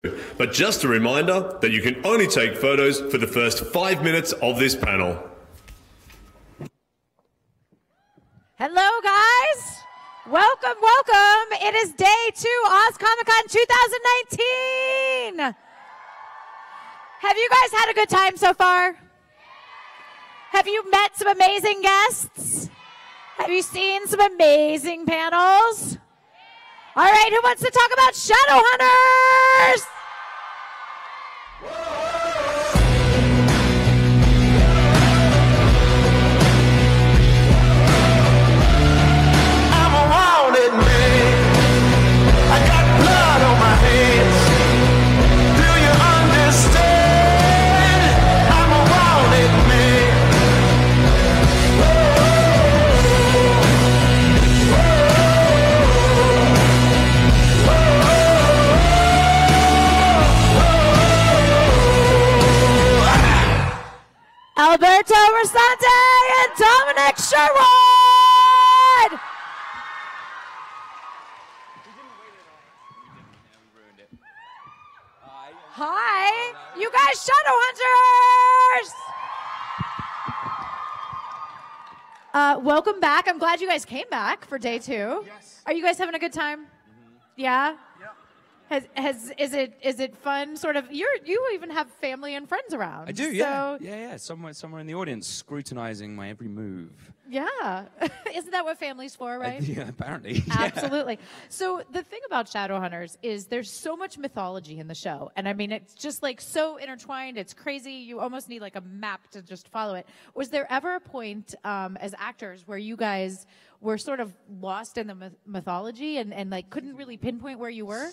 But just a reminder that you can only take photos for the first 5 minutes of this panel. Hello, guys. Welcome, welcome. It is day 2, Oz Comic Con 2019. Have you guys had a good time so far? Have you met some amazing guests? Have you seen some amazing panels? All right, who wants to talk about Shadowhunters? I'm a wanted man. I got blood on my hands. Do you understand? I'm a wanted man. Alberto Rosende and Dominic Sherwood. Hi, you guys, Shadowhunters. Welcome back. I'm glad you guys came back for day 2. Yes. Are you guys having a good time? Yeah. Is it fun? Sort of. You even have family and friends around. I do, yeah. So, Yeah. Somewhere in the audience, scrutinizing my every move. yeah. Isn't that what family's for, right? Yeah, apparently. Absolutely. So the thing about Shadowhunters is there's so much mythology in the show. And I mean, it's just like so intertwined. It's crazy. You almost need like a map to just follow it. Was there ever a point as actors where you guys were sort of lost in the mythology and like couldn't really pinpoint where you were?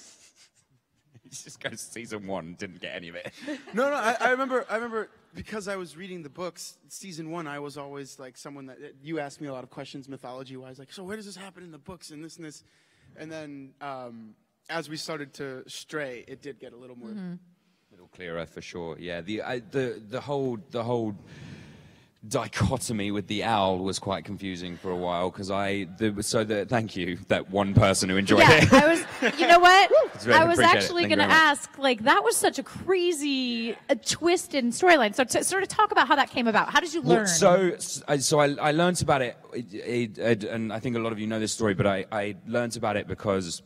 He's just go to season 1 and didn't get any of it. No, I remember because I was reading the books, season 1, I was always like someone that, you asked me a lot of questions mythology-wise, like, so where does this happen in the books and this and this? And then as we started to stray, it did get a little more... A little clearer for sure, yeah. The whole dichotomy with the owl was quite confusing for a while because thank you, that one person who enjoyed it. I was, you know what? I was appreciate it. actually Thank you going to very much. ask, like, that was such a crazy twist in storyline. So to sort of talk about how that came about. How did you learn? So I learned about it, and I think a lot of you know this story, but I learned about it because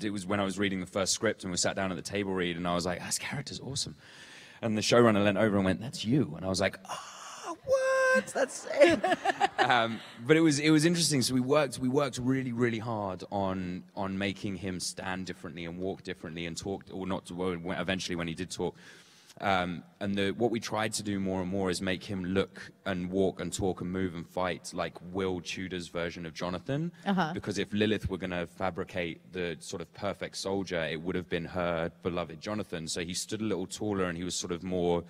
it was when I was reading the first script and we sat down at the table read, and I was like, this character's awesome. And the showrunner leant over and went, that's you. And I was like, oh, what? That's it. But it was interesting. So we worked really, really hard on making him stand differently and walk differently and talk, or not. Eventually, when he did talk, and what we tried to do more and more is make him look and walk and talk and move and fight like Will Tudor's version of Jonathan. Because if Lilith were going to fabricate the sort of perfect soldier, it would have been her beloved Jonathan. So he stood a little taller and he was sort of more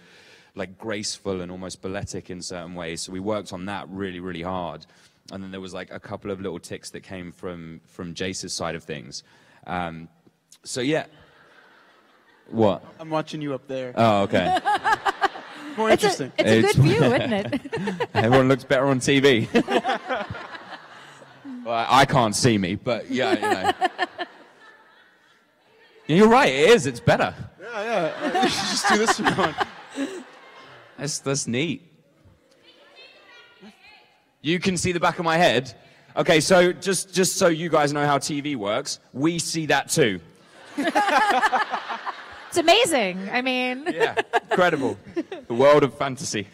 like graceful and almost balletic in certain ways. So we worked on that really, really hard. And then there was like a couple of little ticks that came from Jace's side of things. So yeah. What? I'm watching you up there. Oh, okay. More interesting. It's a good view, isn't it? Everyone looks better on TV. Well, I can't see me, but yeah, you know. Yeah, you're right, it is. It's better. Yeah. We should just do this from now on. That's neat. You can see the back of my head. Okay, so just so you guys know how TV works, we see that too. It's amazing. I mean... Yeah, incredible. The world of fantasy.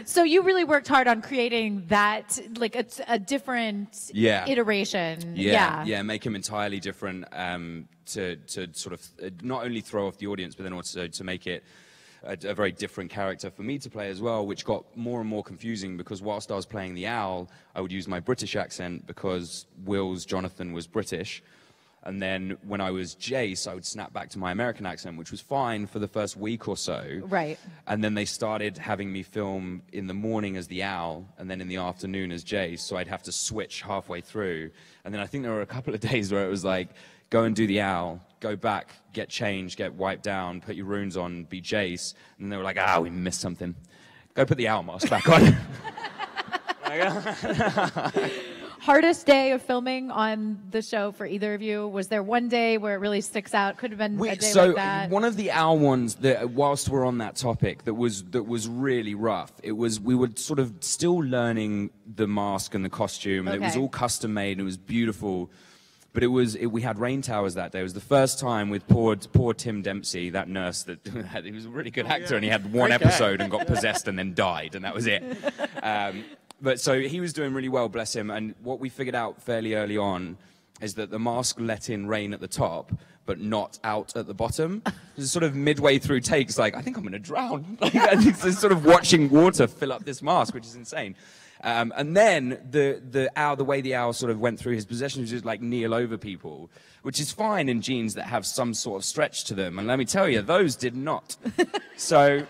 So you really worked hard on creating that, like a different iteration. Yeah, make him entirely different to sort of not only throw off the audience, but then also to make it a very different character for me to play as well, which got more and more confusing because whilst I was playing the owl, I would use my British accent because Will's Jonathan was British. And then when I was Jace, I would snap back to my American accent, which was fine for the first week or so. Right. And then they started having me film in the morning as the owl, and then in the afternoon as Jace, so I'd have to switch halfway through. And then I think there were a couple of days where it was like, go and do the owl, go back, get changed, get wiped down, put your runes on, be Jace. And they were like, we missed something. Go put the owl mask back on. hardest day of filming on the show for either of you? Was there one day where it really sticks out? Could have been a day like that. One of the owl ones that, whilst we're on that topic, that was really rough. It was we were sort of still learning the mask and the costume, and it was all custom made, and it was beautiful. But we had rain towers that day. It was the first time with poor Tim Dempsey, that nurse that he was a really good actor, and he had one episode and got possessed and then died, and that was it. But so he was doing really well, bless him. And what we figured out fairly early on is that the mask let in rain at the top, but not out at the bottom. Just sort of midway through takes, like, I think I'm going to drown. Like, it's sort of watching water fill up this mask, which is insane. And then the way the owl sort of went through his possession was just like kneel over people, which is fine in genes that have some sort of stretch to them. And let me tell you, those did not. So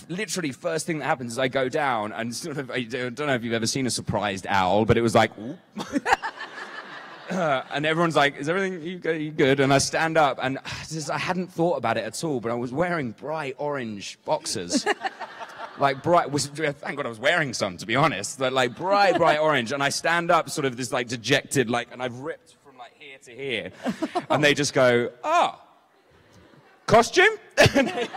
literally first thing that happens is I go down and sort of, I don't know if you've ever seen a surprised owl, but it was like, and everyone's like, is everything you good? And I stand up, and I hadn't thought about it at all, but I was wearing bright orange boxers. Like thank God I was wearing some, to be honest. But like bright orange, and I stand up, sort of this like dejected, like, and I've ripped from like here to here, and they just go, costume? And they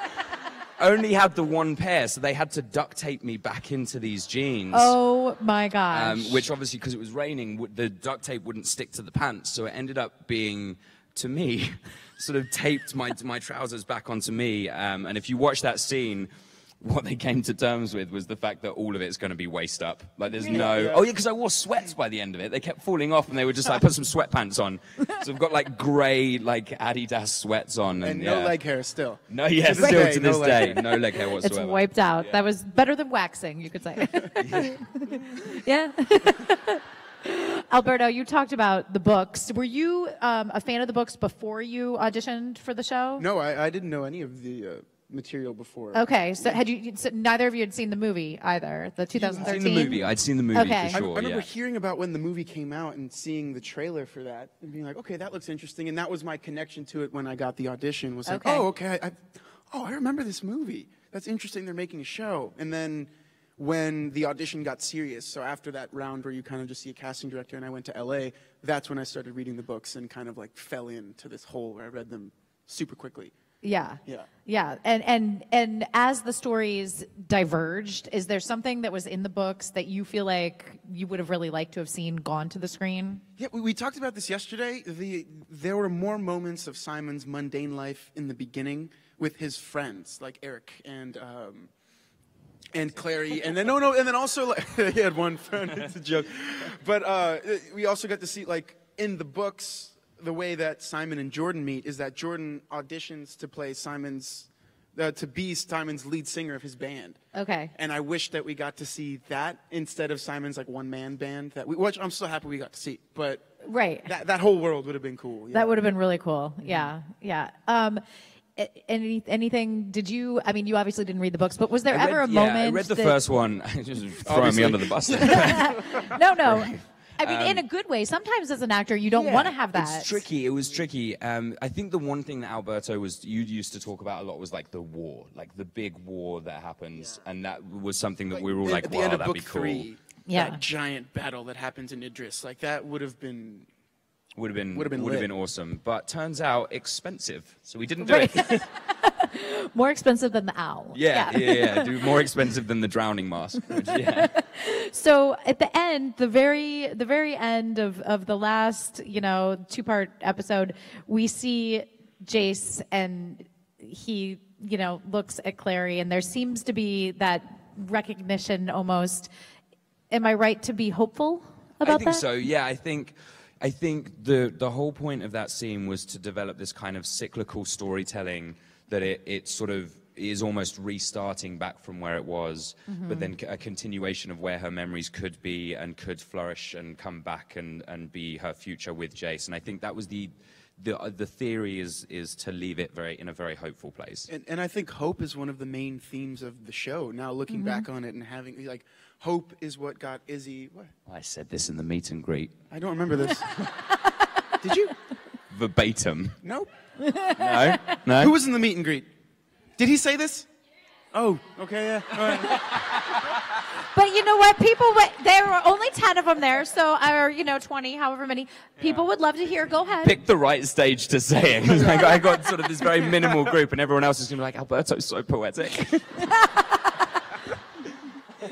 only had the one pair, so they had to duct tape me back into these jeans. Oh my gosh! Which obviously, because it was raining, the duct tape wouldn't stick to the pants, so it ended up being, to me, sort of taped my trousers back onto me. And if you watch that scene, what they came to terms with was the fact that all of it's going to be waist up. Like there's because I wore sweats by the end of it. They kept falling off, and they were just like, put some sweatpants on. So I've got like grey like Adidas sweats on. And no leg hair still. No, yes, still to this day, no leg hair whatsoever. It's wiped out. Yeah. That was better than waxing, you could say. Yeah. Alberto, you talked about the books. Were you a fan of the books before you auditioned for the show? No, I didn't know any of the material before. Okay, so neither of you had seen the movie either, the 2013? I'd seen the movie. I'd seen the movie for sure. I remember hearing about when the movie came out and seeing the trailer for that and being like, okay, that looks interesting. And that was my connection to it when I got the audition. Was like, oh, okay, I remember this movie. That's interesting. They're making a show. And then when the audition got serious, so after that round where you kind of just see a casting director and I went to LA, that's when I started reading the books and kind of like fell into this hole where I read them super quickly. Yeah. And as the stories diverged, is there something that was in the books that you feel like you would have really liked to have seen gone to the screen? Yeah, we talked about this yesterday. There were more moments of Simon's mundane life in the beginning with his friends, like Eric and Clary, and then and then also like, he had one friend. It's a joke, but we also got to see like in the books. The way that Simon and Jordan meet is that Jordan auditions to play to be Simon's lead singer of his band. Okay. And I wish that we got to see that instead of Simon's like one-man band which I'm so happy we got to see. But that whole world would have been cool. Yeah. That would have been really cool. Yeah. Anything? Did you? I mean, you obviously didn't read the books, but was there ever a moment? I read the first one. Just throwing me under the bus. No. I mean, in a good way. Sometimes as an actor, you don't want to have that. It's tricky. It was tricky. I think the one thing that Alberto you used to talk about a lot was like the war, like the big war that happens, and that was something that we were all like, wow, that'd be cool. 3, that giant battle that happens in Idris, like that would have been awesome. But turns out expensive, so we didn't do it. More expensive than the owl. Yeah. More expensive than the drowning mask. So at the end, the very end of the last, 2-part episode, we see Jace and he, looks at Clary, and there seems to be that recognition almost. Am I right to be hopeful about that? I think so. Yeah, I think the whole point of that scene was to develop this kind of cyclical storytelling that it sort of is almost restarting back from where it was, but then a continuation of where her memories could be and could flourish and come back and be her future with Jace. And I think that was the theory is to leave it in a very hopeful place. And I think hope is one of the main themes of the show. Now looking back on it and having like hope is what got Izzy. What? I said this in the meet and greet. I don't remember this. Did you? Verbatim. Nope. No. Who was in the meet and greet? Did he say this? Oh, okay, yeah. All right. But you know what? There were only 10 of them there, so, or, 20, however many. People would love to hear. Go ahead. Pick the right stage to say it. Like, I got sort of this very minimal group, and everyone else is going to be like, Alberto's so poetic.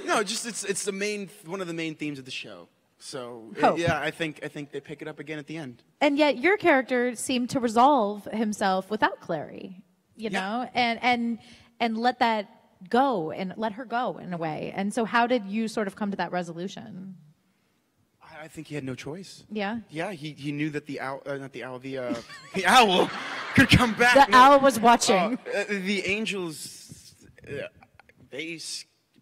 No, just it's one of the main themes of the show. So Hope. yeah, I think they pick it up again at the end. And yet your character seemed to resolve himself without Clary, you know, and let that go and let her go in a way. And so how did you sort of come to that resolution? I think he had no choice. Yeah? Yeah, he knew that the owl, the owl could come back. The owl was watching. The angels,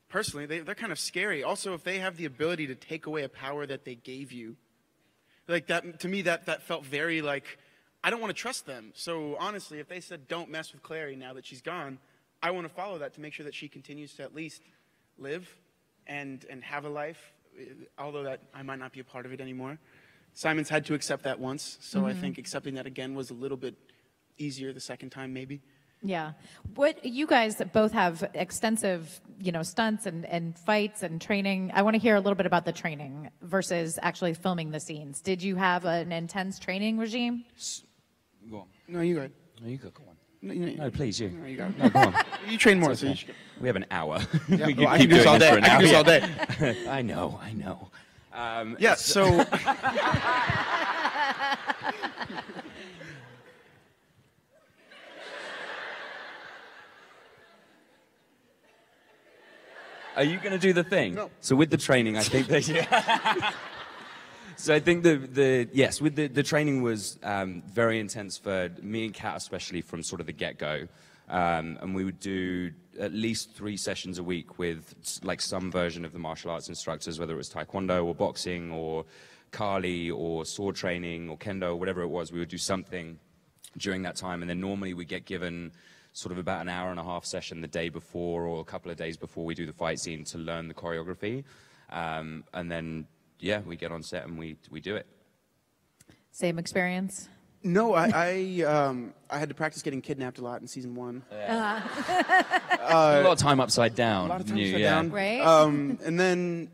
personally, they're kind of scary. Also, if they have the ability to take away a power that they gave you, like that, to me, that felt very like, I don't want to trust them. So honestly, if they said, don't mess with Clary now that she's gone, I want to follow that to make sure that she continues to at least live and have a life, although that I might not be a part of it anymore. Simon's had to accept that once, so I think accepting that again was a little bit easier the second time, maybe. Yeah. What you guys both have extensive, stunts and fights and training. I want to hear a little bit about the training versus actually filming the scenes. Did you have an intense training regime? Go on. No, you go ahead. No, you go on. No, Please, you. No, you got it. No, go on. You train more, so you should. We have an hour. Yeah, We well, I keep can do this doing all day. for an I can do this hour. all day. I know. Yeah, so Are you going to do the thing? No. So with the training, I think that... So I think with the training was very intense for me and Kat, especially from sort of the get-go. And we would do at least 3 sessions a week with like some version of the martial arts instructors, whether it was taekwondo or boxing or Kali or sword training or kendo or whatever it was. We would do something during that time, and then normally we get given sort of about an hour and a half session the day before or a couple of days before we do the fight scene to learn the choreography. And then, yeah, we get on set and we do it. Same experience? no, I had to practice getting kidnapped a lot in season 1. A lot of time upside down. A lot of time You- upside yeah. down. Right. And then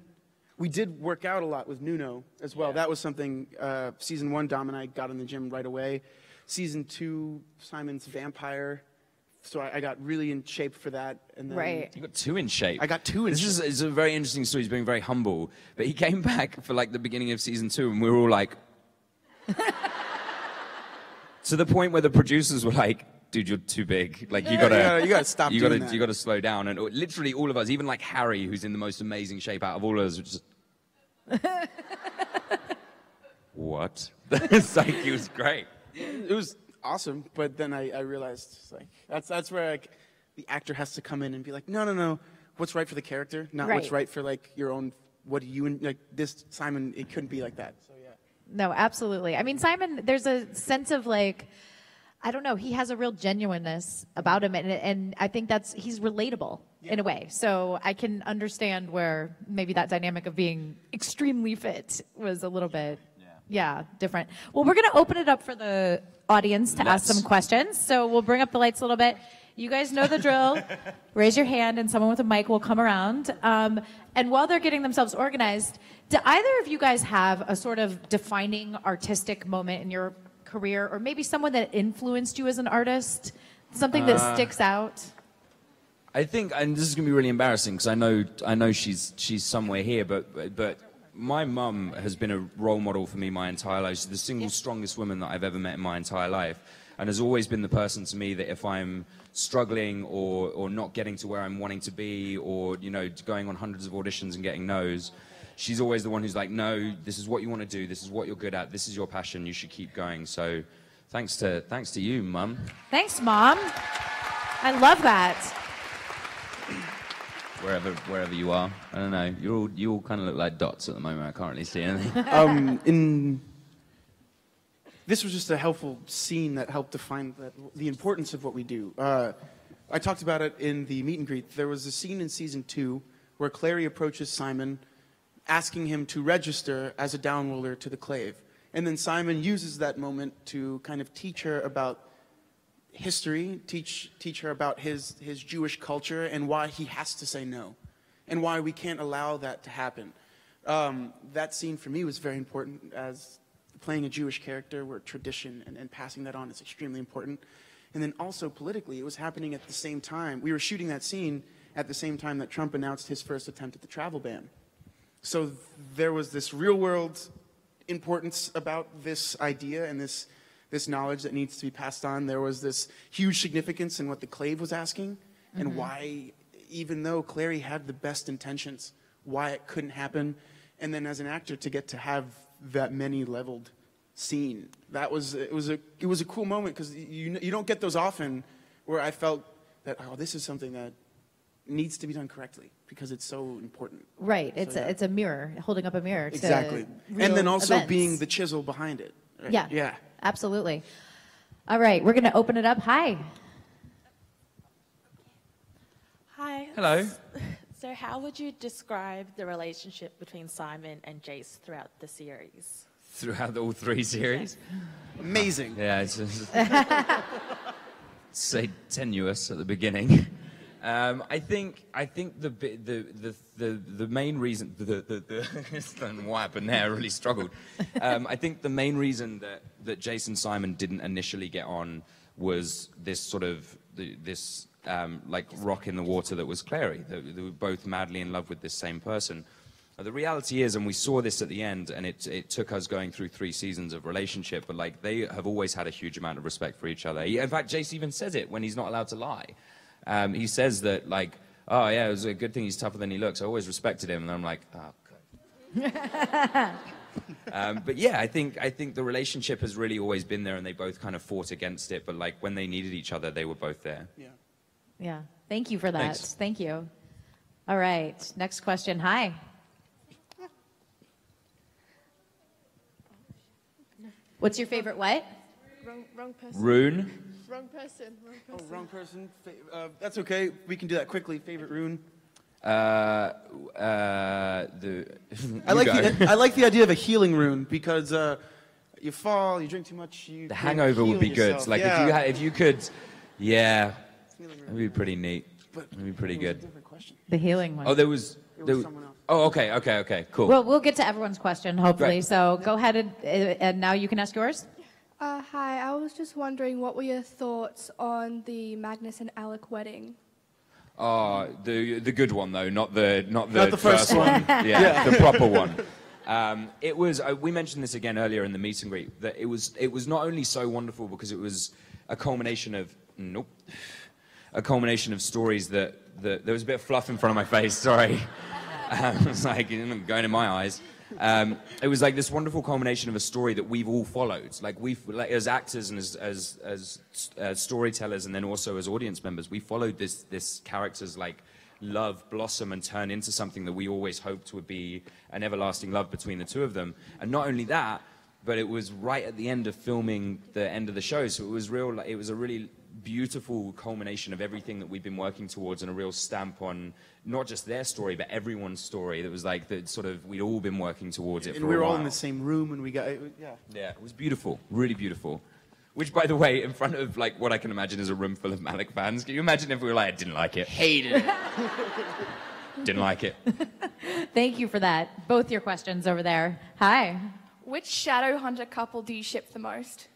we did work out a lot with Nuno as well. That was something, season 1, Dom and I got in the gym right away. Season 2, Simon's vampire. So I got really in shape for that. And then Right. You got 2 in shape. I got 2 in This shape. is it's a very interesting story. He's being very humble. But he came back for like the beginning of season 2 and we were all like... to the point where the producers were like, dude, you're too big. Like, you gotta stop you doing gotta, that. You gotta slow down. And literally all of us, even like Harry, who's in the most amazing shape out of all of us, was just... What? It's like, he was great. It was awesome, but then I realized it's like that's where like the actor has to come in and be like, no, what's right for the character, not what's Right. right for like your own. What do you like? This Simon, it couldn't be like that. So yeah. No, absolutely. I mean, Simon, there's a sense of like, I don't know, he has a real genuineness about him, and I think he's relatable in a way. So I can understand where maybe that dynamic of being extremely fit was a little bit, different. Well, we're going to open it up for the audience to ask some questions. So we'll bring up the lights a little bit. You guys know the drill. Raise your hand and someone with a mic will come around. And while they're getting themselves organized, do either of you guys have a sort of defining artistic moment in your career, or maybe someone that influenced you as an artist? Something that sticks out? I think, and this is going to be really embarrassing because I know she's somewhere here, but my mum has been a role model for me my entire life. She's the single strongest woman that I've ever met in my entire life, and has always been the person to me that if I'm struggling or not getting to where I'm wanting to be, or going on hundreds of auditions and getting no's, she's always the one who's like, no, this is what you want to do, this is what you're good at, this is your passion, you should keep going. So thanks to you, Mum. Thanks, Mom. I love that. Wherever you are, I don't know. You all kind of look like dots at the moment. I can't really see anything. This was just a helpful scene that helped define the importance of what we do. I talked about it in the meet and greet. There was a scene in season 2 where Clary approaches Simon, asking him to register as a down roller to the clave. And then Simon uses that moment to kind of teach her about history, teach her about his Jewish culture and why he has to say no. and why we can't allow that to happen. That scene for me was very important, as playing a Jewish character where tradition and passing that on is extremely important. And then also politically, it was happening at the same time. We were shooting that scene at the same time that Trump announced his first attempt at the travel ban. So there was this real world importance about this idea and this knowledge that needs to be passed on. There was this huge significance in what the Clave was asking and why, even though Clary had the best intentions, why it couldn't happen. And then as an actor, to get to have that many-leveled scene, it was a cool moment, because you don't get those often, where I felt that, oh, this is something that needs to be done correctly because it's so important. Right. It's a mirror, holding up a mirror. Exactly. To and then also events. being the chisel behind it. Right? Yeah. Yeah. Absolutely. All right. We're going to open it up. Hi. Hi. Hello. So how would you describe the relationship between Simon and Jace throughout the series? Throughout all 3 series? Amazing. Yeah, it's just, say tenuous at the beginning. I think the main reason what happened there, I really struggled. I think the main reason that Jace and Simon didn't initially get on was this sort of like rock in the water that was Clary. They were both madly in love with this same person. The reality is, and we saw this at the end, and it took us going through 3 seasons of relationship, but like they have always had a huge amount of respect for each other. In fact, Jace even says it when he's not allowed to lie. He says that, like, oh yeah, it was a good thing he's tougher than he looks. I always respected him, and I'm like, oh god. But yeah, I think the relationship has really always been there, and they both kind of fought against it. But like when they needed each other, they were both there. Yeah. Yeah. Thank you for that. Thanks. Thank you. All right. Next question. Hi. What's your favorite what? Wrong person. Rune. Wrong person. Oh, wrong person. That's okay. We can do that quickly. Favorite rune. I like the idea of a healing rune, because you fall, you drink too much, The hangover would be good. Like if you could, yeah, that'd be pretty neat. That'd be pretty good. The healing one. Oh, there was someone else. Oh, okay, cool. Well, we'll get to everyone's question, hopefully. Right. So go ahead and now you can ask yours. Hi, I was just wondering, what were your thoughts on the Magnus and Alec wedding? The good one though, not the first one. Yeah, the proper one. It was. We mentioned this again earlier in the meet and greet. That it was not only so wonderful because it was a culmination of stories that there was a bit of fluff in front of my face. Sorry, it's like going in my eyes. It was like this wonderful culmination of a story that we've all followed. Like as actors and as storytellers, and then also as audience members, we followed this character's like love blossom and turn into something that we always hoped would be an everlasting love between the two of them. And not only that, but it was right at the end of filming the end of the show, so it was real. It was a really beautiful culmination of everything that we've been working towards, and a real stamp on not just their story but everyone's story. That was like that sort of we'd all been working towards it. And for we a were all while. in the same room, and we got Yeah, it was beautiful, really beautiful. Which, by the way, in front of like what I can imagine is a room full of Malik fans. Can you imagine if we were like, I didn't like it, hated it, didn't like it? Thank you for that. Both your questions over there. Hi. Which Shadowhunter couple do you ship the most?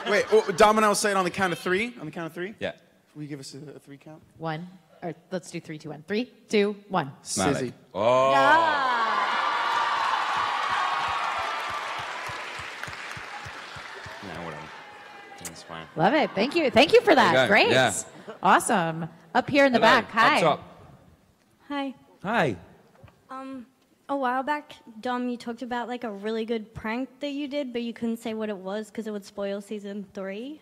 Wait, Dom and I will say it on the count of 3. On the count of 3? Yeah. Will you give us a 3 count? 1. Or let's do 3, 2, 1. 3, 2, 1. Sizzy. Malik. Oh. No, whatever. That's fine. Love it. Thank you. Thank you for that. There you go. Great. Yeah. Awesome. Up here in the Hello. back. Hi. Up top. Hi. Hi. A while back, Dom, you talked about like a really good prank that you did, but you couldn't say what it was because it would spoil season 3.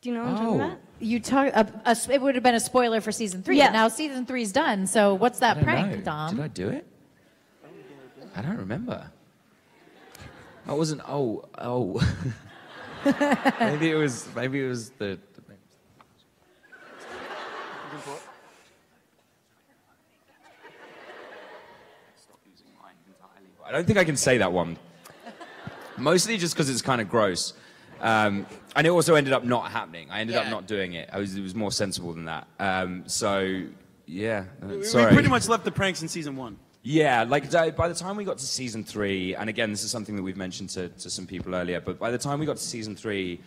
Do you know what I'm talking about? You talk. It would have been a spoiler for season 3. Yeah. But now season 3's done. So what's that I don't prank, know. Dom? Did I do it? I don't remember. I wasn't. Oh. maybe it was the. I don't think I can say that one. Mostly just because it's kind of gross. And it also ended up not happening. I ended up not doing it. It was more sensible than that. Yeah. Sorry. We pretty much left the pranks in season 1. Yeah, like by the time we got to season 3, and again, this is something that we've mentioned to some people earlier, but by the time we got to season 3,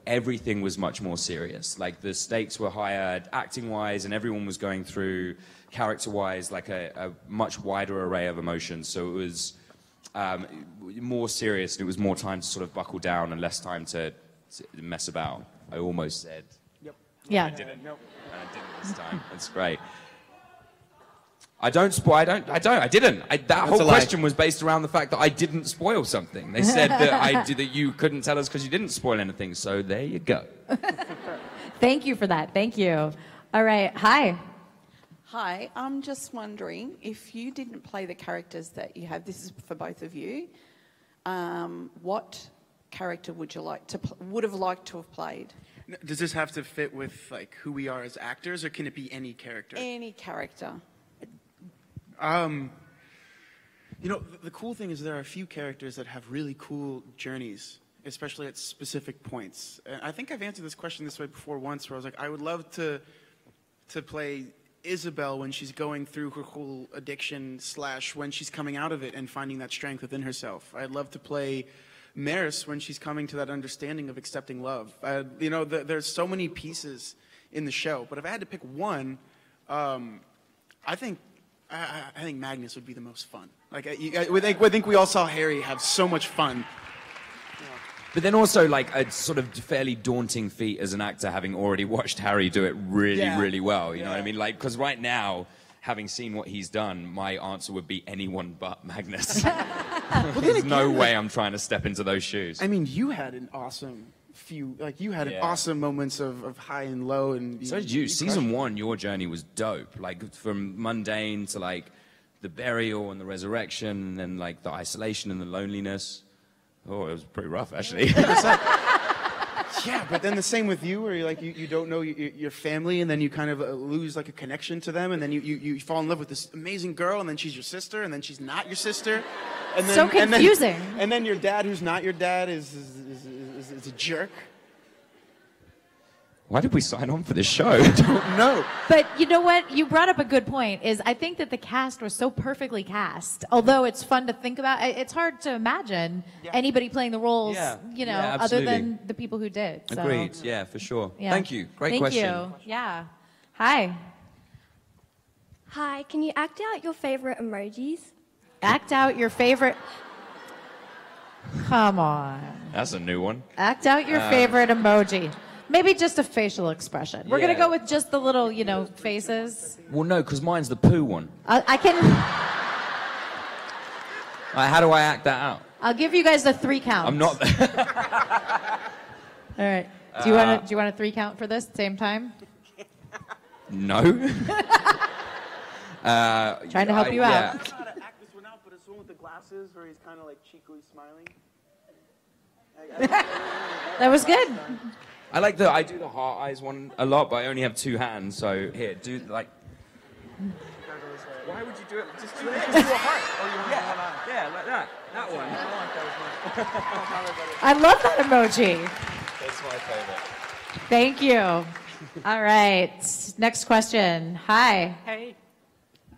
everything was much more serious. Like the stakes were higher, acting-wise, and everyone was going through, character-wise, like a much wider array of emotions. So it was more serious, and it was more time to sort of buckle down and less time to mess about. I almost said. Yep. Yeah. I didn't. Nope. I didn't this time. That's great. I didn't. That whole question was based around the fact that I didn't spoil something. They said that you couldn't tell us because you didn't spoil anything. So there you go. Thank you for that. Thank you. All right. Hi. Hi. I'm just wondering if you didn't play the characters that you have. This is for both of you. What character would have liked to have played? Does this have to fit with like who we are as actors, or can it be any character? Any character. You know, the cool thing is there are a few characters that have really cool journeys, especially at specific points. And I think I've answered this question this way before once, where I was like, I would love to play Isabel when she's going through her whole addiction / when she's coming out of it and finding that strength within herself. I'd love to play Maris when she's coming to that understanding of accepting love. You know, there's so many pieces in the show, but if I had to pick one, I think Magnus would be the most fun. Like I think we all saw Harry have so much fun. But then also, like, a sort of fairly daunting feat as an actor, having already watched Harry do it really well. You know what I mean? Like, because right now, having seen what he's done, my answer would be anyone but Magnus. There's no way I'm trying to step into those shoes. I mean, you had an awesome awesome moments of high and low, and so did you. Season 1, your journey was dope. Like from mundane to like the burial and the resurrection, and then like the isolation and the loneliness. Oh, it was pretty rough, actually. Yeah, but then the same with you, where you don't know your family, and then you kind of lose like a connection to them, and then you fall in love with this amazing girl, and then she's your sister, and then she's not your sister. And then, so confusing. And then your dad, who's not your dad, is a jerk. Why did we sign on for this show? I don't know. But you know what? You brought up a good point. I think that the cast was so perfectly cast. Although it's fun to think about, it's hard to imagine anybody playing the roles, other than the people who did. So. Agreed. Yeah, for sure. Yeah. Thank you. Great question. Thank you. Yeah. Hi. Hi. Can you act out your favorite emojis? Act out your favorite. Come on. That's a new one. Act out your favorite emoji. Maybe just a facial expression. We're going to go with just the little, faces. Well, no, because mine's the poo one. I can... How do I act that out? I'll give you guys the 3 count. I'm not... All right. Do you want a 3 count for this, same time? No. Trying to help you out. I don't know how to act this one out, but it's the one with the glasses where he's kind of like cheekily smiling. That was good. I do the heart eyes one a lot, but I only have 2 hands, so here, do like... Why would you do it? Just do a heart. Oh, yeah, like that. That one. I love that emoji. That's my favorite. Thank you. All right. Next question. Hi. Hey.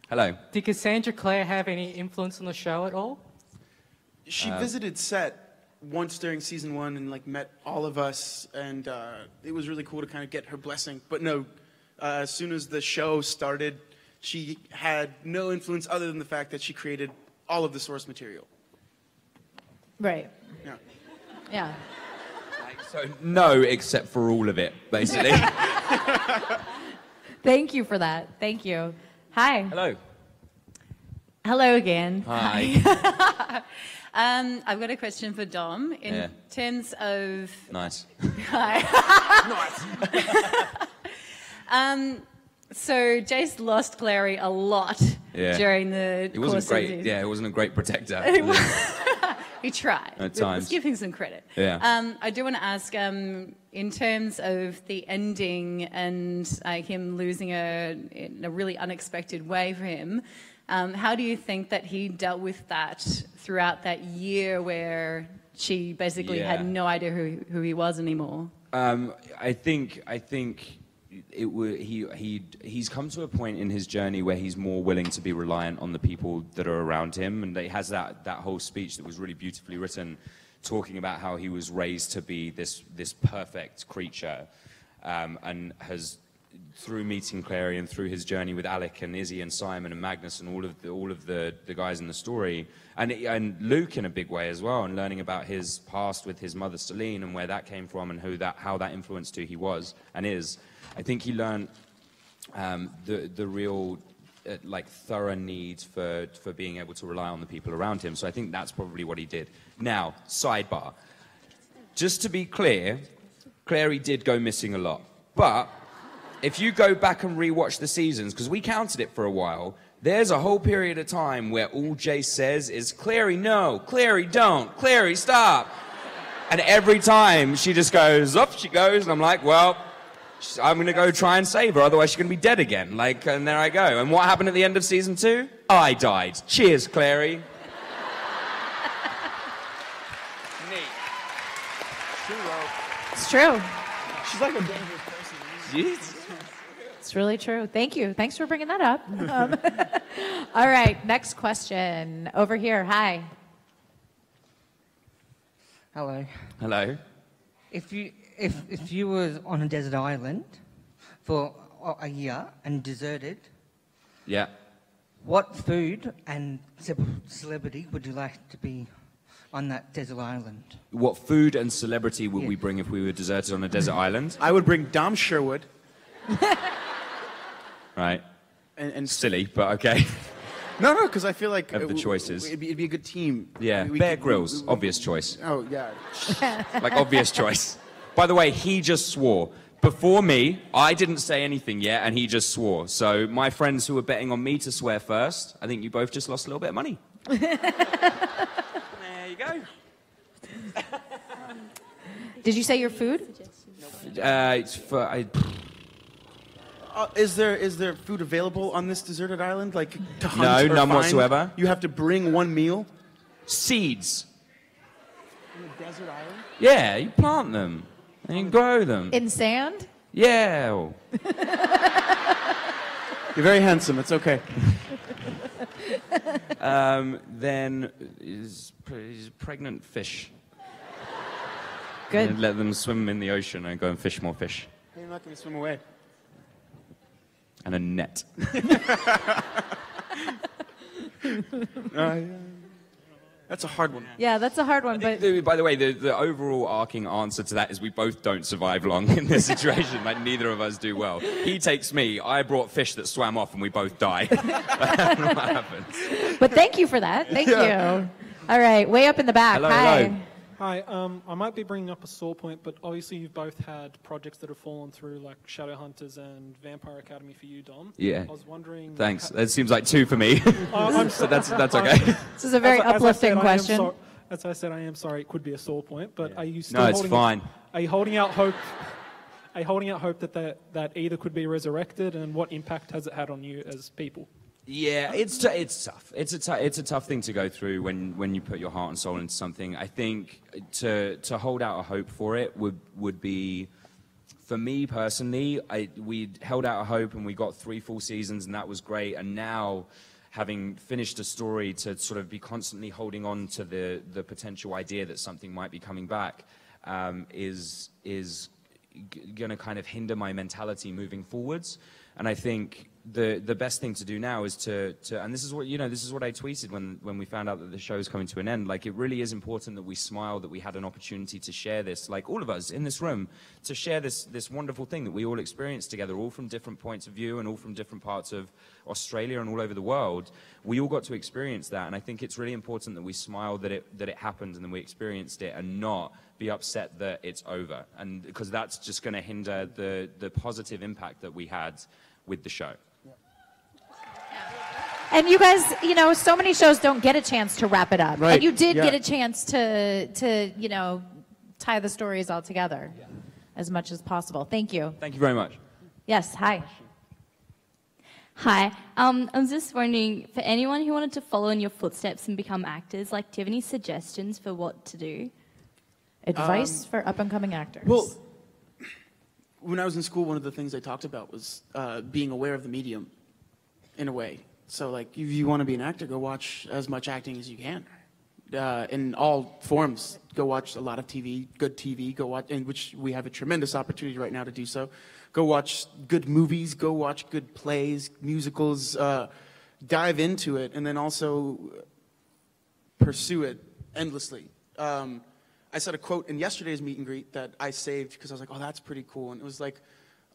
Hello. Did Cassandra Clare have any influence on the show at all? She visited set once during season 1 and like met all of us, and it was really cool to kind of get her blessing. But no, as soon as the show started, she had no influence other than the fact that she created all of the source material. Right. Yeah. Yeah. So no, except for all of it, basically. Thank you for that. Thank you. Hi. Hello. Hello again. Hi. I've got a question for Dom. In terms of... Nice. Hi. Nice. So Jace lost Clary a lot during the It wasn't great. Yeah, it wasn't a great protector. He tried. At times. Let's give him some credit. Yeah. I do want to ask, in terms of the ending and him losing in a really unexpected way for him, how do you think that he dealt with that throughout that year where she basically Yeah. had no idea who he was anymore. I think he's come to a point in his journey where he's more willing to be reliant on the people that are around him, and he has that whole speech that was really beautifully written, talking about how he was raised to be this perfect creature, and has, through meeting Clary and through his journey with Alec and Izzy and Simon and Magnus and all of the guys in the story, and Luke in a big way as well, and learning about his past with his mother Celine and where that came from and how that influenced who he was and is. I think he learned the real like thorough need for being able to rely on the people around him. So I think that's probably what he did. Now, sidebar. Just to be clear, Clary did go missing a lot. But if you go back and rewatch the seasons, because we counted it for a while, there's a whole period of time where all Jace says is, Clary, no, Clary, don't, Clary, stop. And every time she just goes, up she goes, and I'm like, well, I'm going to go try and save her, otherwise she's going to be dead again. Like, and there I go. And what happened at the end of season 2? I died. Cheers, Clary. It's true. She's like a dangerous person. Jeez. It's really true. Thank you. Thanks for bringing that up. All right, next question. Over here. Hi. Hello. Hello. If you were on a desert island for a year and deserted, Yeah. what food and celebrity would you like to be on that desert island? What food and celebrity would we bring if we were deserted on a desert island? I would bring Dom Sherwood. Right. And silly, but okay. No, because I feel like Of the choices. It'd be a good team. Yeah, Bear Grylls, obvious choice. Oh yeah. Like, obvious choice. By the way, he just swore. Before me, I didn't say anything yet, and he just swore. So my friends who were betting on me to swear first, I think you both just lost a little bit of money. There you go. Did you say your food? It's for... Is there food available on this deserted island? Like to hunt No, or none find? whatsoever. You have to bring one meal. Seeds. On a desert island. Yeah, you plant them. And you grow them. In sand? Yeah. You're very handsome. It's okay. Then is pregnant fish. Good. And let them swim in the ocean and go and fish more fish. You're not going to swim away. And a net. That's a hard one. Yeah, that's a hard one. But By the way, the overall arcing answer to that is we both don't survive long in this situation. Like, neither of us do well. He takes me. I brought fish that swam off, and we both die. That's what happens. But thank you for that. Thank you. All right, way up in the back. Hello, Hi. hello. Hi, I might be bringing up a sore point, but obviously you've both had projects that have fallen through, like Shadowhunters and Vampire Academy for you, Dom. Yeah. I was wondering... Thanks. That seems like 2 for me. So that's okay. This is a very uplifting question. As I said, I am sorry it could be a sore point, but are you still No, it's holding fine. Are you holding out hope? Are you holding out hope that either could be resurrected, and what impact has it had on you as people? Yeah, it's tough. It's a tough thing to go through when you put your heart and soul into something. I think to hold out a hope for it would be, for me personally, we held out a hope and we got 3 full seasons and that was great. And now, having finished a story, to sort of be constantly holding on to the potential idea that something might be coming back is going to kind of hinder my mentality moving forwards. And I think the best thing to do now is to and this is what I tweeted when we found out that the show is coming to an end. Like, it really is important that we smile that we had an opportunity to share this, like all of us in this room, to share this wonderful thing that we all experienced together, all from different points of view and all from different parts of Australia and all over the world. We all got to experience that, and I think it's really important that we smile that it happened and that we experienced it, and not be upset that it's over, and because that's just going to hinder the positive impact that we had with the show. And you guys, so many shows don't get a chance to wrap it up. Right. And you did Yeah. get a chance to tie the stories all together as much as possible. Thank you. Thank you very much. Yes, hi. Hi. I was just wondering, for anyone who wanted to follow in your footsteps and become actors, do you have any suggestions for what to do? Advice for up-and-coming actors. Well, when I was in school, one of the things I talked about was being aware of the medium, in a way. So, like, if you want to be an actor, go watch as much acting as you can. In all forms, go watch a lot of TV, good TV, go watch, in which we have a tremendous opportunity right now to do so. Go watch good movies, go watch good plays, musicals, dive into it, and then also pursue it endlessly. I said a quote in yesterday's meet and greet that I saved because I was like, oh, that's pretty cool. And it was like,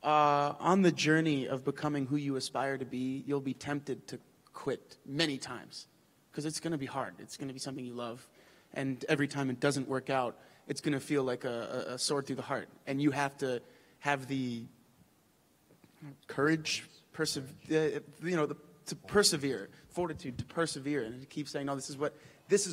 on the journey of becoming who you aspire to be, you'll be tempted to quit many times because it's going to be hard. It's going to be something you love. And every time it doesn't work out, it's going to feel like a sword through the heart. And you have to have the courage, to persevere, fortitude to persevere, and to keep saying, no, this is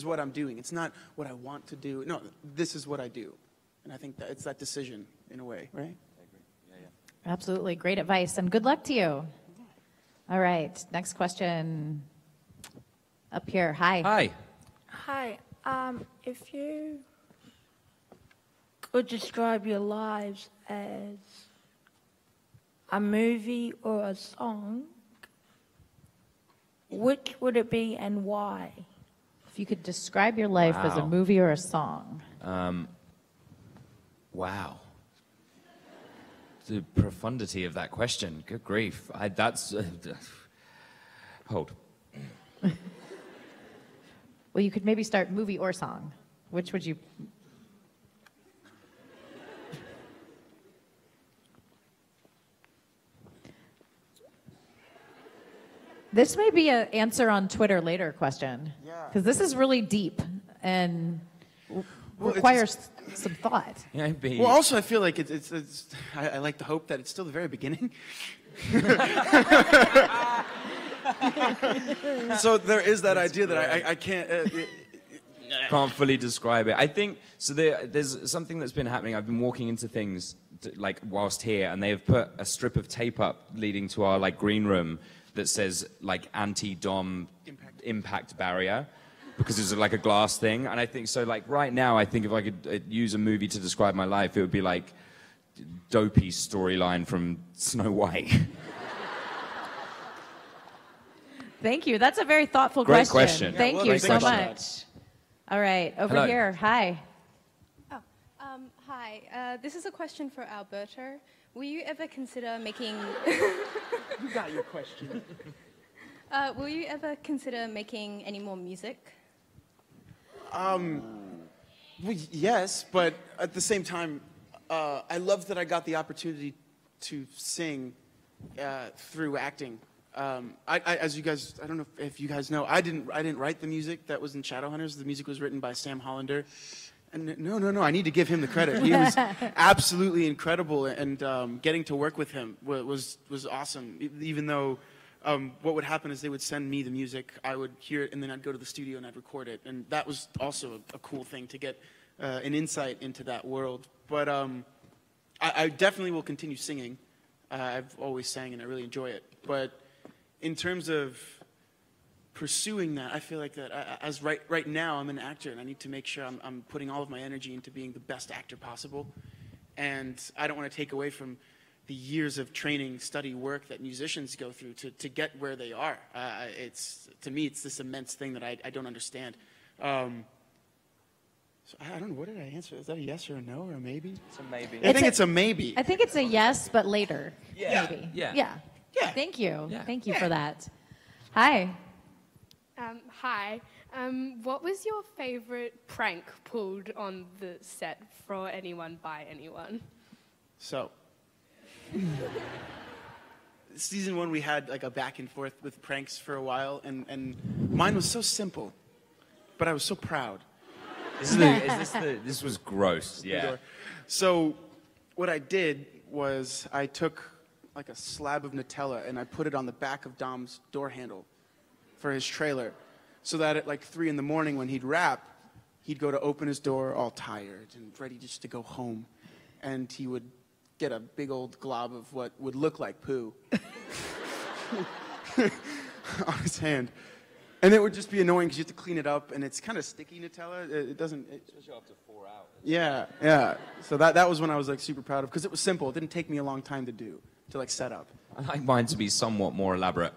what I'm doing. It's not what I want to do. No, this is what I do. And I think that it's that decision in a way, right? I agree. Yeah. Absolutely. Great advice, and good luck to you. All right, next question up here. Hi. Hi. Hi. If you could describe your lives as a movie or a song, which would it be and why? If you could describe your life as a Wow. movie or a song. Wow. The profundity of that question. Good grief. Hold. Well, you could maybe start movie or song. Which would you... This may be an answer on Twitter later question. Because this is really deep and requires some thought. Yeah, well, also, I feel like I like to hope that it's still the very beginning. So there is that idea that I can't... Can't fully describe it. I think, so there's something that's been happening. I've been walking into things, like, whilst here, and they have put a strip of tape up leading to our, like, green room that says, like, anti-dom impact barrier, because it's, like, a glass thing. And I think, so, like, right now, I think if I could use a movie to describe my life, it would be, like, Dopey's storyline from Snow White. Thank you. That's a very thoughtful Great question. Thank you so much. All right, over Hello. here. Hi. Hi. This is a question for Alberto. Will you ever consider making... You got your question. Will you ever consider making any more music? Well, yes, but at the same time, I love that I got the opportunity to sing through acting. As you guys, I don't know if you guys know, I didn't write the music that was in Shadowhunters. The music was written by Sam Hollander. And no, I need to give him the credit. He was absolutely incredible, and getting to work with him was awesome. Even though what would happen is they would send me the music, I would hear it, and then I'd go to the studio and I'd record it. And that was also a cool thing to get an insight into that world. But I definitely will continue singing. I've always sang and I really enjoy it. But in terms of pursuing that, I feel like that as right now I'm an actor and I need to make sure I'm putting all of my energy into being the best actor possible. And I don't want to take away from the years of training, study, work that musicians go through to get where they are. To me, it's this immense thing that I don't understand. So I don't know, what did I answer? Is that a yes or a no or a maybe? It's a maybe. I think it's a maybe. I think it's a yes, but later. Yeah. Maybe. Yeah. Thank you. Yeah. Thank you for that. Hi. Hi. What was your favorite prank pulled on the set for anyone by anyone? So, season 1 we had like a back and forth with pranks for a while, and mine was so simple, but I was so proud. This was gross, yeah. So what I did was I took like a slab of Nutella and I put it on the back of Dom's door handle for his trailer, so that at like 3 in the morning when he'd wrap, he'd go to open his door all tired and ready just to go home, and he would get a big old glob of what would look like poo on his hand. And it would just be annoying because you have to clean it up, and it's kind of sticky Nutella. It doesn't. Especially after 4 hours. Yeah. So that was when I was like super proud of, because it was simple. It didn't take me a long time to do, to like set up. I like mine to be somewhat more elaborate.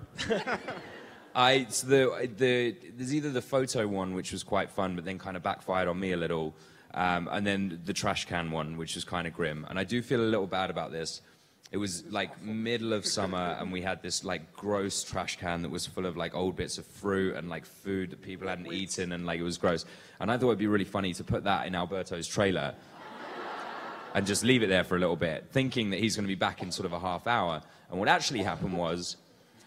There's either the photo one, which was quite fun, but then kind of backfired on me a little, and then the trash can one, which was kind of grim. And I do feel a little bad about this. It was like middle of summer, and we had this like gross trash can that was full of like old bits of fruit and like food that people hadn't eaten, and like it was gross. And I thought it'd be really funny to put that in Alberto's trailer and just leave it there for a little bit, thinking that he's going to be back in sort of a half hour. And what actually happened was,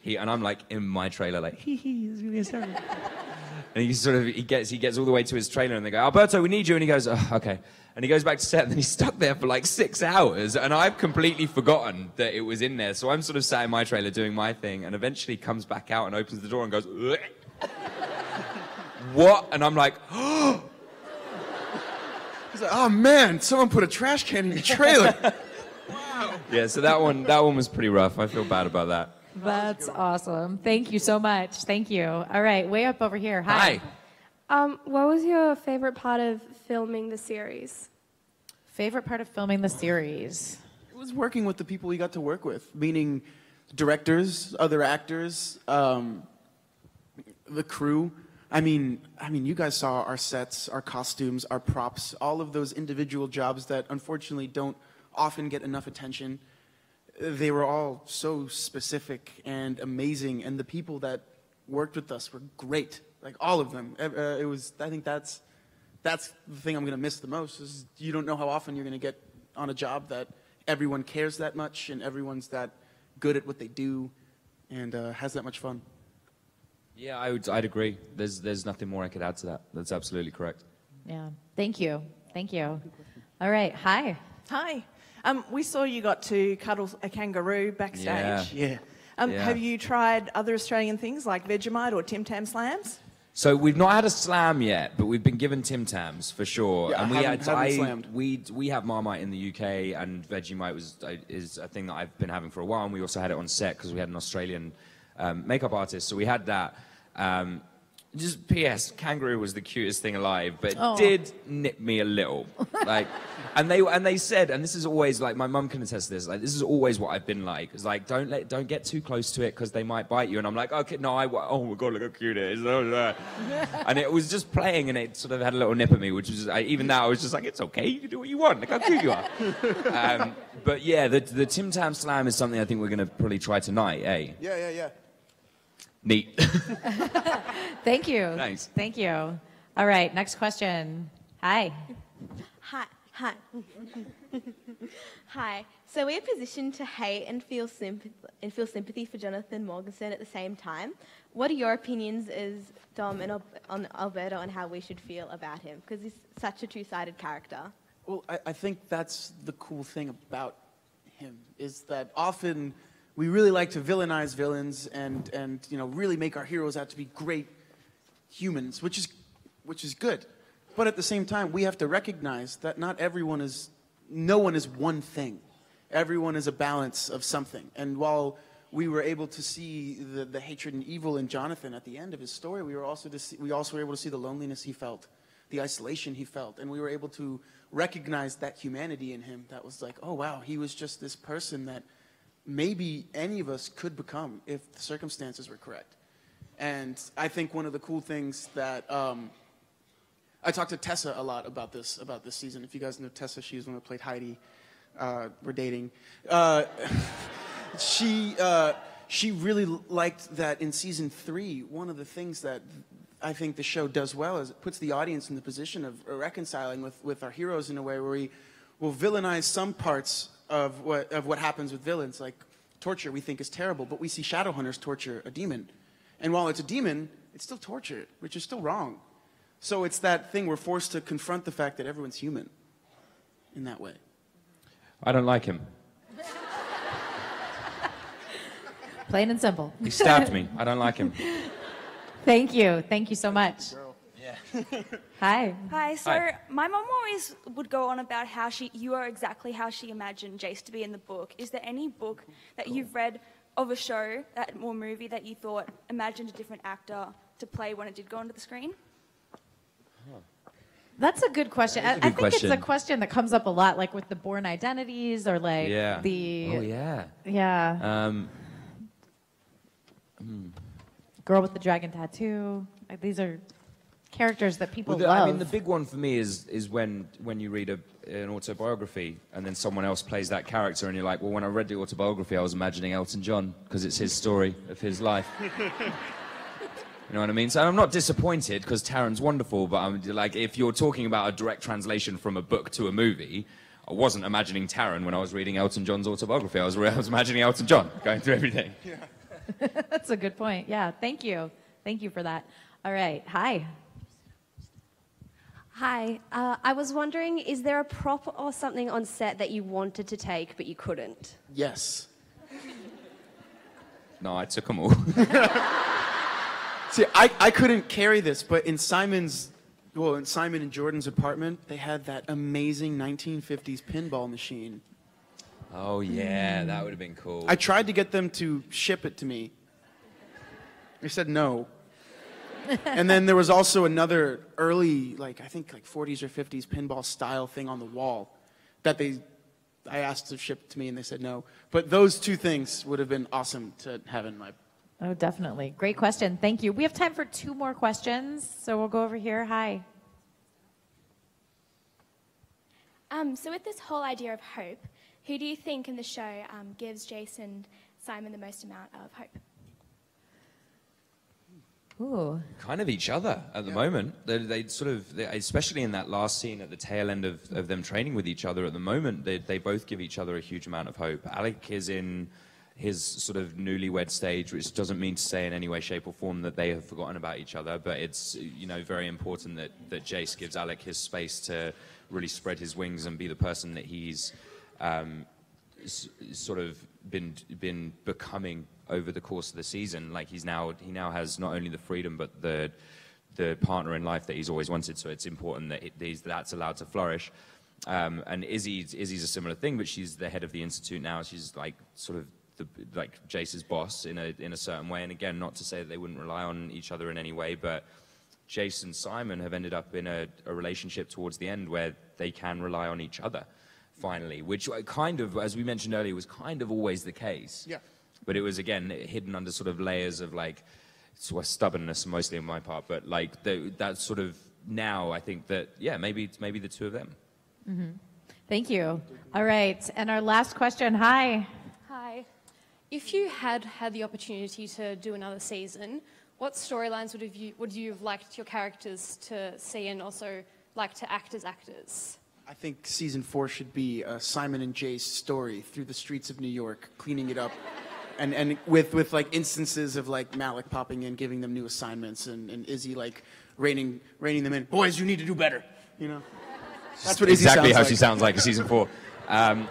and I'm like in my trailer, like, this is gonna be hysterical. And he gets all the way to his trailer, and they go, Alberto, we need you. And he goes, oh, okay. And he goes back to set, and then he's stuck there for like 6 hours, and I've completely forgotten that it was in there. So I'm sort of sat in my trailer doing my thing, and eventually comes back out and opens the door and goes, ugh. What? And I'm like, oh. He's like, oh man, someone put a trash can in your trailer. Wow. Yeah, so that one was pretty rough. I feel bad about that. That's awesome. Thank you so much. Thank you. All right, way up over here. Hi. What was your favorite part of filming the series? Favorite part of filming the series? It was working with the people we got to work with, meaning directors, other actors, the crew. I mean, you guys saw our sets, our costumes, our props, all of those individual jobs that unfortunately don't often get enough attention. They were all so specific and amazing, and the people that worked with us were great. Like all of them. I think that's the thing I'm going to miss the most, is you don't know how often you're going to get on a job that everyone cares that much and everyone's that good at what they do and has that much fun. Yeah, I'd agree. There's nothing more I could add to that. That's absolutely correct. Yeah. Thank you. Thank you. All right. Hi. Hi. We saw you got to cuddle a kangaroo backstage. Yeah. Have you tried other Australian things like Vegemite or Tim Tam Slams? So we've not had a slam yet, but we've been given Tim Tams for sure. Yeah, and slammed. we have Marmite in the UK, and Vegemite is a thing that I've been having for a while. And we also had it on set because we had an Australian makeup artist, so we had that. Just P.S. Kangaroo was the cutest thing alive, but it did nip me a little. Like, and they said, and this is always like, my mum can attest to this. Like, this is always what I've been like. It's like, don't get too close to it because they might bite you. And I'm like, okay, no, oh my god, look how cute it is. And it was just playing, and it sort of had a little nip at me, which was even now I was just like, it's okay, you can do what you want. Look how cute you are. But yeah, the Tim Tam Slam is something I think we're going to probably try tonight, eh? Yeah. Neat. Thank you. Thanks. Thank you. All right, next question. Hi. Hi. Hi. So we're positioned to hate and feel sympathy for Jonathan Morgenstern at the same time. What are your opinions as Dom and on Alberto on how we should feel about him? Because he's such a two-sided character. Well, I think that's the cool thing about him, is that often we really like to villainize villains and really make our heroes out to be great humans, which is good. But at the same time, we have to recognize that no one is one thing. Everyone is a balance of something. And while we were able to see the hatred and evil in Jonathan at the end of his story, we also were able to see the loneliness he felt, the isolation he felt, and we were able to recognize that humanity in him that was like, oh wow, he was just this person that maybe any of us could become if the circumstances were correct. And I think one of the cool things that I talked to Tessa a lot about this season. If you guys know Tessa, she's the one who played Heidi. We're dating. She really liked that in season 3. One of the things that I think the show does well is it puts the audience in the position of reconciling with our heroes in a way where we will villainize some parts of what happens with villains, like torture we think is terrible, but we see Shadowhunters torture a demon. And while it's a demon, it's still torture, which is still wrong. So it's that thing, we're forced to confront the fact that everyone's human in that way. I don't like him. Plain and simple. He stabbed me. I don't like him. Thank you. Thank you so much. Yeah. Hi. Hi. So Hi. my mum always would go on about how you are exactly how she imagined Jace to be in the book. Is there any book that you've read of a show or movie that you thought imagined a different actor to play when it did go onto the screen? That's a good question. That is a I good think question. it's a question that comes up a lot, like with the born identities or like the. Oh, yeah. Yeah. Girl with the dragon tattoo. Like, these are characters that people love. I mean, the big one for me is when you read an autobiography and then someone else plays that character and you're like, well, when I read the autobiography, I was imagining Elton John because it's his story of his life. You know what I mean? So I'm not disappointed because Taron's wonderful, but I'm like, if you're talking about a direct translation from a book to a movie, I wasn't imagining Taron when I was reading Elton John's autobiography. I was imagining Elton John going through everything. Yeah. That's a good point. Yeah, thank you. Thank you for that. All right, hi. Hi. I was wondering, is there a prop or something on set that you wanted to take but you couldn't? Yes. No, I took them all. See, I couldn't carry this, but in Simon and Jordan's apartment, they had that amazing 1950s pinball machine. Oh, yeah, that would have been cool. I tried to get them to ship it to me. They said no. And then there was also another early, I think 40s or 50s pinball style thing on the wall that I asked to ship to me and they said no. But those two things would have been awesome to have in my... Oh, definitely. Great question. Thank you. We have time for 2 more questions, so we'll go over here. Hi. So with this whole idea of hope, who do you think in the show gives Jace and Simon the most amount of hope? Ooh. Kind of each other at the moment. They sort of, especially in that last scene at the tail end of them training with each other at the moment, they both give each other a huge amount of hope. Alec is in his sort of newlywed stage, which doesn't mean to say in any way, shape or form that they have forgotten about each other, but it's, very important that Jace gives Alec his space to really spread his wings and be the person that he's sort of been becoming over the course of the season. Like he now has not only the freedom but the partner in life that he's always wanted. So it's important that that's allowed to flourish. And Izzy's a similar thing, but she's the head of the institute now. She's like sort of Jace's boss in a certain way. And again, not to say that they wouldn't rely on each other in any way, but Jace and Simon have ended up in a relationship towards the end where they can rely on each other, finally, which kind of, as we mentioned earlier, was kind of always the case. Yeah. But it was, again, hidden under sort of layers of stubbornness mostly on my part, but that sort of now I think that, yeah, maybe the two of them. Mm-hmm. Thank you. All right, and our last question, hi. Hi. If you had the opportunity to do another season, what storylines would you have liked your characters to see and also like to act as actors? I think season 4 should be a Simon and Jace story through the streets of New York, cleaning it up, and with instances of Malik popping in, giving them new assignments, and Izzy reining them in. Boys, you need to do better. That's what Izzy exactly sounds how like. she sounds like in season 4. I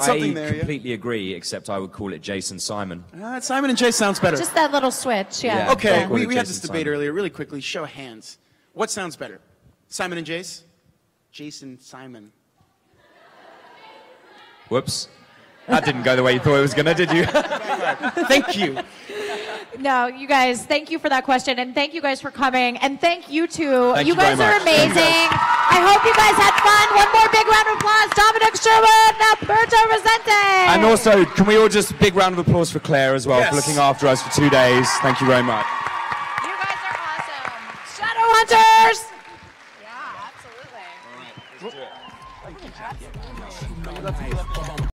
completely agree, except I would call it Jace and Simon. Simon and Jace sounds better. Just that little switch, yeah. Okay, Yeah. we had Jace this and debate Simon. earlier. Really quickly, show of hands. What sounds better? Simon and Jace? Jason Simon. Whoops. That didn't go the way you thought it was going to, did you? Thank you. No, you guys, thank you for that question, and thank you guys for coming, and thank you too. Thank you you very guys are much. amazing. I hope you guys had fun. One more big round of applause. Dominic, Sherwood, and Alberto Rosende. And also, can we all just big round of applause for Claire as well for looking after us for 2 days. Thank you very much. You guys are awesome. Shadowhunters. Let's do it.